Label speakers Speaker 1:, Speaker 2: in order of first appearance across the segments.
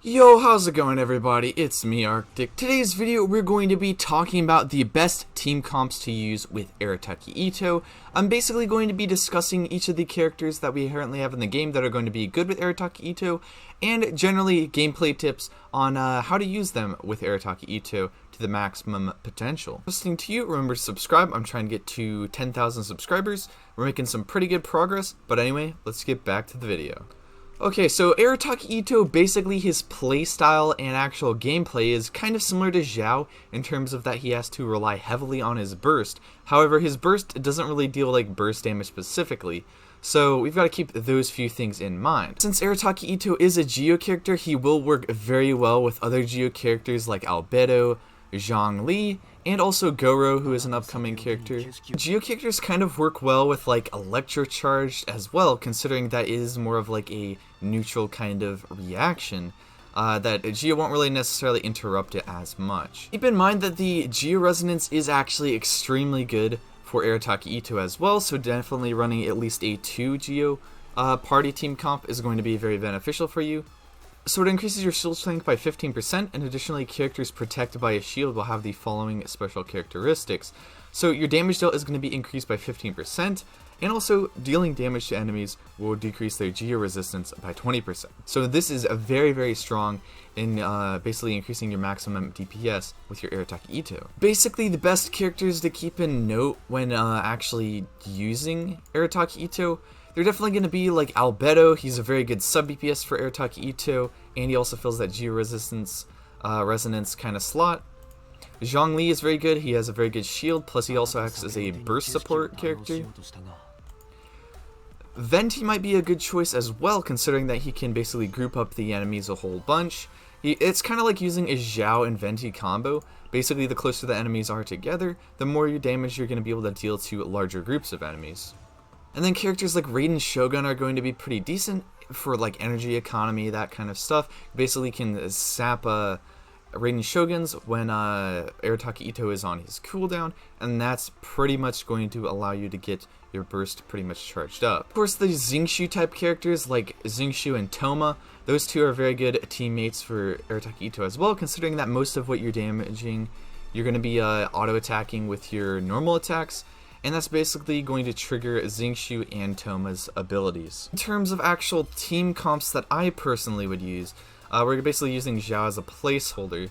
Speaker 1: Yo, how's it going everybody? It's me, Arctic. Today's video we're going to be talking about the best team comps to use with Arataki Itto. I'm basically going to be discussing each of the characters that we currently have in the game that are going to be good with Arataki Itto, and generally gameplay tips on how to use them with Arataki Itto to the maximum potential. Listening to you, remember to subscribe. I'm trying to get to 10,000 subscribers. We're making some pretty good progress, but anyway, let's get back to the video. Okay, so Arataki Itto, basically his playstyle and actual gameplay is kind of similar to Xiao in terms of that he has to rely heavily on his burst. However, his burst doesn't really deal like burst damage specifically, so we've got to keep those few things in mind. Since Arataki Itto is a Geo character, he will work very well with other Geo characters like Albedo, Zhongli, and also Goro, who is an upcoming character. Geo characters kind of work well with like Electrocharged as well, considering that is more of like a neutral kind of reaction. That Geo won't really necessarily interrupt it as much. Keep in mind that the Geo Resonance is actually extremely good for Arataki Itto as well, so definitely running at least a 2 Geo party team comp is going to be very beneficial for you. So it increases your shield strength by 15%, and additionally characters protected by a shield will have the following special characteristics. So your damage dealt is going to be increased by 15%, and also dealing damage to enemies will decrease their Geo resistance by 20%. So this is a very strong in basically increasing your maximum DPS with your Arataki Itto. Basically the best characters to keep in note when actually using Arataki Itto, they're definitely going to be like Albedo. He's a very good sub DPS for Arataki Itto, and he also fills that Geo resistance resonance kind of slot. Zhongli is very good. He has a very good shield, plus he also acts as a burst support character. Venti might be a good choice as well, considering that he can basically group up the enemies a whole bunch. It's kind of like using a Xiao and Venti combo. Basically, the closer the enemies are together, the more your damage you're going to be able to deal to larger groups of enemies. And then characters like Raiden Shogun are going to be pretty decent for like energy economy, that kind of stuff. Basically can sap Raiden Shoguns when Arataki Itto is on his cooldown, and that's pretty much going to allow you to get your burst pretty much charged up. Of course, the Xingqiu type characters like Xingqiu and Toma, those two are very good teammates for Arataki Itto as well, considering that most of what you're damaging, you're going to be auto-attacking with your normal attacks, and that's basically going to trigger Xingqiu and Toma's abilities. In terms of actual team comps that I personally would use, we're basically using Xiao as a placeholder.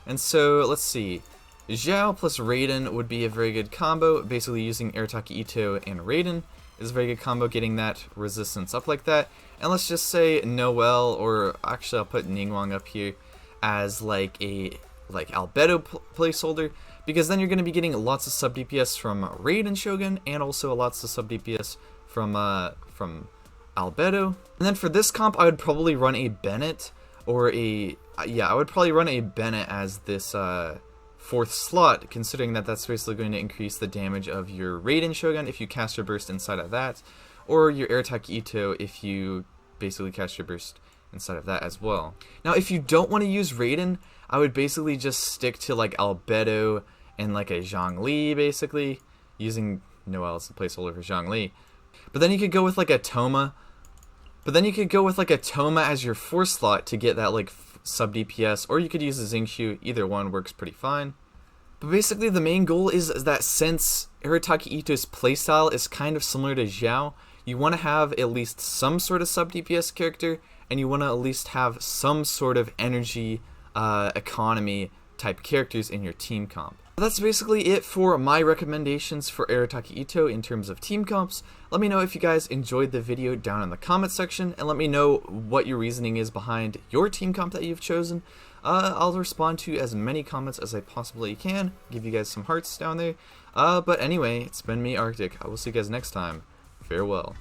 Speaker 1: And so, let's see. Xiao plus Raiden would be a very good combo. Basically using Arataki Itto and Raiden is a very good combo, getting that resistance up like that. And let's just say Noelle, or actually I'll put Ningguang up here as like a Albedo placeholder, because then you're going to be getting lots of sub DPS from Raiden Shogun and also lots of sub DPS from Albedo. And then for this comp, I would probably run a Bennett, or I would probably run a Bennett as this 4th slot, considering that that's basically going to increase the damage of your Raiden Shogun if you cast your burst inside of that, or your Arataki Itto if you basically cast your burst inside of that as well. Now, if you don't want to use Raiden, I would basically just stick to like Albedo and like a Zhongli, basically using Noelle as the placeholder for Zhongli. But then you could go with like a Toma. As your 4th slot to get that like sub DPS, or you could use a Xingqiu. Either one works pretty fine. But basically the main goal is that since Arataki Itto's playstyle is kind of similar to Xiao, you want to have at least some sort of sub DPS character, and you want to at least have some sort of energy economy type characters in your team comp. That's basically it for my recommendations for Arataki Itto in terms of team comps. Let me know if you guys enjoyed the video down in the comment section, and let me know what your reasoning is behind your team comp that you've chosen. I'll respond to as many comments as I possibly can, give you guys some hearts down there. But anyway, it's been me, Arctic. I will see you guys next time. Farewell.